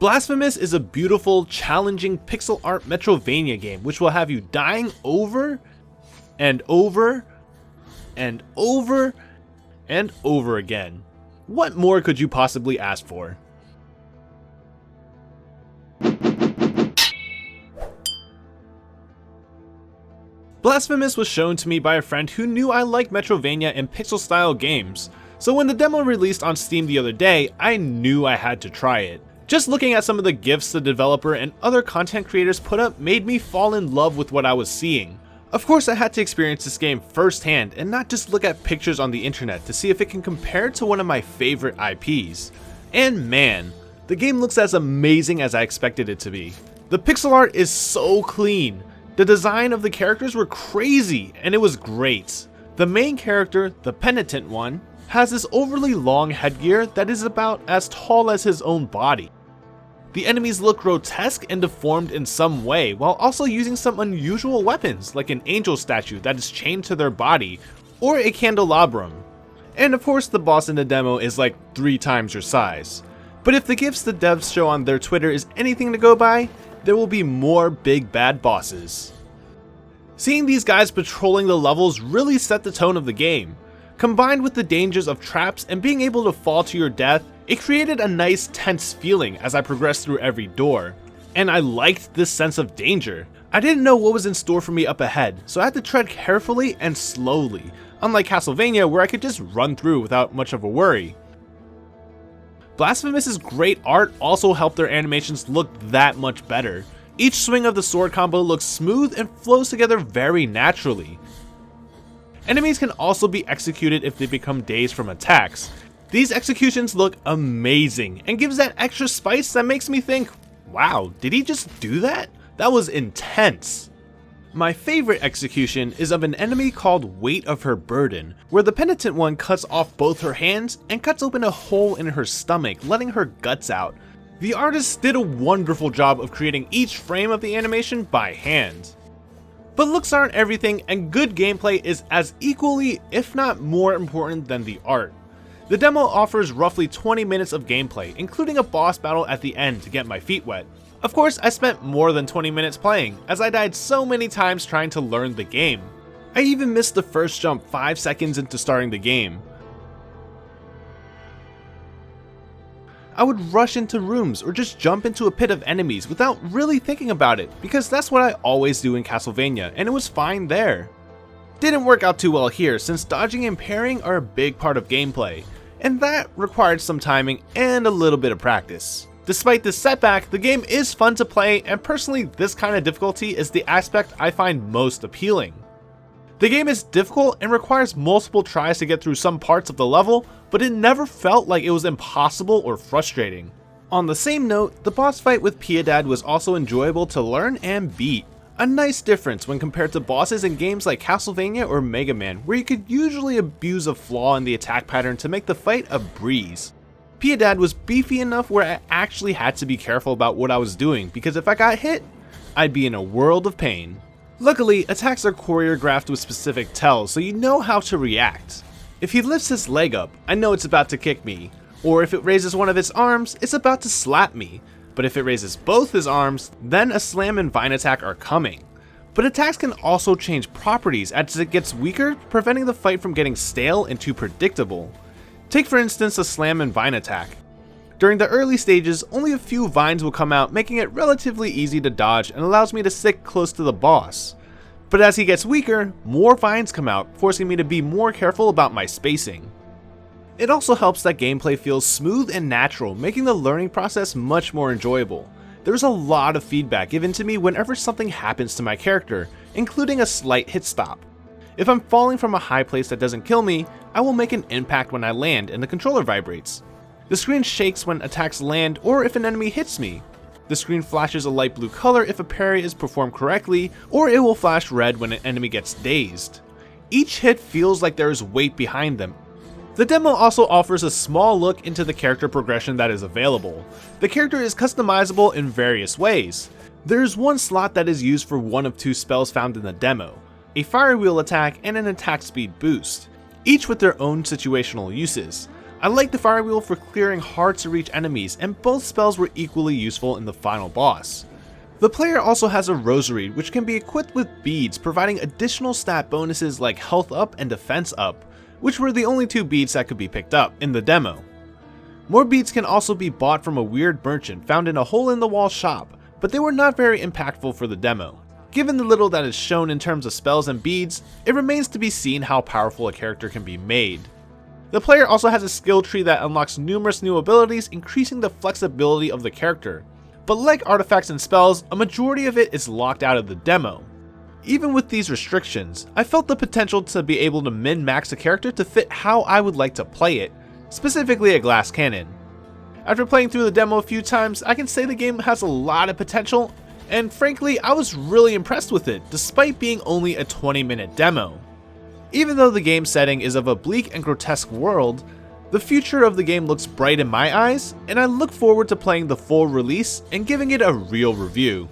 Blasphemous is a beautiful, challenging pixel art Metroidvania game which will have you dying over and over and over and over again. What more could you possibly ask for? Blasphemous was shown to me by a friend who knew I liked Metroidvania and pixel style games, so when the demo released on Steam the other day, I knew I had to try it. Just looking at some of the GIFs the developer and other content creators put up made me fall in love with what I was seeing. Of course, I had to experience this game firsthand and not just look at pictures on the internet to see if it can compare to one of my favorite IPs. And man, the game looks as amazing as I expected it to be. The pixel art is so clean, the design of the characters were crazy, and it was great. The main character, the Penitent One, has this overly long headgear that is about as tall as his own body. The enemies look grotesque and deformed in some way, while also using some unusual weapons like an angel statue that is chained to their body, or a candelabrum. And of course the boss in the demo is like 3 times your size. But if the GIFs the devs show on their Twitter is anything to go by, there will be more big bad bosses. Seeing these guys patrolling the levels really set the tone of the game. Combined with the dangers of traps and being able to fall to your death, it created a nice tense feeling as I progressed through every door. And I liked this sense of danger. I didn't know what was in store for me up ahead, so I had to tread carefully and slowly, unlike Castlevania where I could just run through without much of a worry. Blasphemous's great art also helped their animations look that much better. Each swing of the sword combo looks smooth and flows together very naturally. Enemies can also be executed if they become dazed from attacks. These executions look amazing and gives that extra spice that makes me think, wow, did he just do that? That was intense. My favorite execution is of an enemy called Weight of Her Burden, where the Penitent One cuts off both her hands and cuts open a hole in her stomach, letting her guts out. The artists did a wonderful job of creating each frame of the animation by hand. But looks aren't everything, and good gameplay is as equally, if not more important than the art. The demo offers roughly 20 minutes of gameplay, including a boss battle at the end to get my feet wet. Of course, I spent more than 20 minutes playing, as I died so many times trying to learn the game. I even missed the first jump 5 seconds into starting the game. I would rush into rooms or just jump into a pit of enemies without really thinking about it, because that's what I always do in Castlevania, and it was fine there. Didn't work out too well here, since dodging and parrying are a big part of gameplay, and that required some timing and a little bit of practice. Despite this setback, the game is fun to play, and personally this kind of difficulty is the aspect I find most appealing. The game is difficult and requires multiple tries to get through some parts of the level, but it never felt like it was impossible or frustrating. On the same note, the boss fight with Piedad was also enjoyable to learn and beat. A nice difference when compared to bosses in games like Castlevania or Mega Man, where you could usually abuse a flaw in the attack pattern to make the fight a breeze. Piedad was beefy enough where I actually had to be careful about what I was doing, because if I got hit, I'd be in a world of pain. Luckily, attacks are choreographed with specific tells, so you know how to react. If he lifts his leg up, I know it's about to kick me, or if it raises one of its arms, it's about to slap me. But if it raises both his arms, then a slam and vine attack are coming. But attacks can also change properties as it gets weaker, preventing the fight from getting stale and too predictable. Take for instance a slam and vine attack. During the early stages, only a few vines will come out, making it relatively easy to dodge and allows me to stick close to the boss. But as he gets weaker, more vines come out, forcing me to be more careful about my spacing. It also helps that gameplay feels smooth and natural, making the learning process much more enjoyable. There's a lot of feedback given to me whenever something happens to my character, including a slight hit stop. If I'm falling from a high place that doesn't kill me, I will make an impact when I land and the controller vibrates. The screen shakes when attacks land or if an enemy hits me. The screen flashes a light blue color if a parry is performed correctly, or it will flash red when an enemy gets dazed. Each hit feels like there is weight behind them. The demo also offers a small look into the character progression that is available. The character is customizable in various ways. There is one slot that is used for one of 2 spells found in the demo, a fire wheel attack and an attack speed boost, each with their own situational uses. I like the fire wheel for clearing hard to reach enemies, and both spells were equally useful in the final boss. The player also has a rosary which can be equipped with beads, providing additional stat bonuses like health up and defense up, which were the only 2 beads that could be picked up in the demo. More beads can also be bought from a weird merchant found in a hole-in-the-wall shop, but they were not very impactful for the demo. Given the little that is shown in terms of spells and beads, it remains to be seen how powerful a character can be made. The player also has a skill tree that unlocks numerous new abilities, increasing the flexibility of the character. But like artifacts and spells, a majority of it is locked out of the demo. Even with these restrictions, I felt the potential to be able to min-max a character to fit how I would like to play it, specifically a glass cannon. After playing through the demo a few times, I can say the game has a lot of potential, and frankly, I was really impressed with it, despite being only a 20-minute demo. Even though the game setting is of a bleak and grotesque world, the future of the game looks bright in my eyes, and I look forward to playing the full release and giving it a real review.